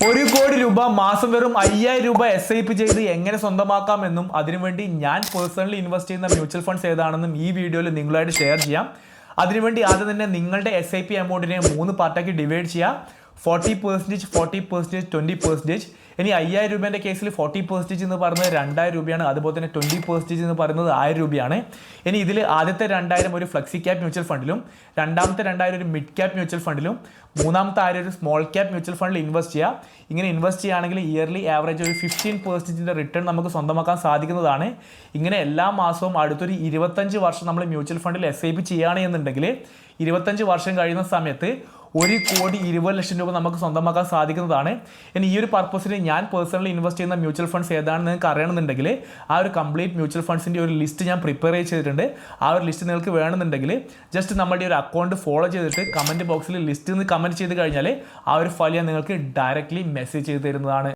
1 കോടി രൂപ മാസം വെറും 5000 രൂപ SIP ചെയ്ത് എങ്ങനെ സ്വന്തമാക്കാമെന്നും അതിനുവേണ്ടി ഞാൻ പേഴ്സണലി ഇൻവെസ്റ്റ് ചെയ്യുന്ന മ്യൂച്വൽ ഫണ്ട്സ് ഏതാണെന്നും ഈ വീഡിയോയിൽ നിങ്ങളായിട്ട് ഷെയർ ചെയ്യാം. അതിനുവേണ്ടി ആദ്യം തന്നെ നിങ്ങളുടെ SIP എമൗണ്ടിനെ 3 പാർട്ടാക്കി ഡിവൈഡ് ചെയ്യുക. 40%, 40%, 20%. ഇനി 5000 രൂപേൻ്റെ കേസിൽ 40% എന്ന് പറയുന്നത് 2000 രൂപയാണ്. അതുപോലെ തന്നെ 20% എന്ന് പറയുന്നത് 1000 രൂപയാണ്. ഇനി ഇതിൽ ആദ്യത്തെ 2000 ഒരു ഫ്ലെക്സി ക്യാപ് മ്യൂച്വൽ ഫണ്ടിലും, രണ്ടാമത്തെ 2000 ഒരു മിഡ് ക്യാപ് മ്യൂച്വൽ ഫണ്ടിലും, മൂന്നാമത്തെ 1000 ഒരു സ്മോൾ ക്യാപ് മ്യൂച്വൽ ഫണ്ടിൽ ഇൻവെസ്റ്റ് ചെയ്യുക. ഇങ്ങനെ ഇൻവെസ്റ്റ് ചെയ്യുകയാണെങ്കിൽ ഇയർലി ആവറേജ് ഒരു 15% റിട്ടേൺ നമുക്ക് സ്വന്തമാക്കാൻ സാധിക്കുന്നതാണ്. ഇങ്ങനെ എല്ലാ മാസവും അടുത്തൊരു 25 വർഷം നമ്മൾ മ്യൂച്വൽ ഫണ്ടിൽ SIP ചെയ്യുകയാണെന്നുണ്ടെങ്കിൽ 25 വർഷം കഴിയുന്ന സമയത്ത് 1,20,00,000 രൂപ നമുക്ക് സ്വന്തമാക്കാൻ സാധിക്കുന്നതാണ്. ഇനി ഈ ഒരു പർപ്പസിന് ഞാൻ പേഴ്സണലി ഇൻവെസ്റ്റ് ചെയ്യുന്ന മ്യൂച്വൽ ഫണ്ട്സ് ഏതാണെന്ന് നിങ്ങൾക്ക് അറിയണമെന്നുണ്ടെങ്കിൽ ആ ഒരു കംപ്ലീറ്റ് മ്യൂച്വൽ ഫണ്ട്സിൻ്റെ ഒരു ലിസ്റ്റ് ഞാൻ പ്രിപ്പയർ ചെയ്തിട്ടുണ്ട്. ആ ഒരു ലിസ്റ്റ് നിങ്ങൾക്ക് വേണമെന്നുണ്ടെങ്കിൽ ജസ്റ്റ് നമ്മുടെ ഒരു അക്കൗണ്ട് ഫോളോ ചെയ്തിട്ട് കമൻറ്റ് ബോക്സിൽ ലിസ്റ്റ് എന്ന് കമൻറ്റ് ചെയ്ത് കഴിഞ്ഞാൽ ആ ഒരു ഫയൽ ഞാൻ നിങ്ങൾക്ക് ഡയറക്റ്റ്ലി മെസ്സേജ് ചെയ്ത് തരുന്നതാണ്.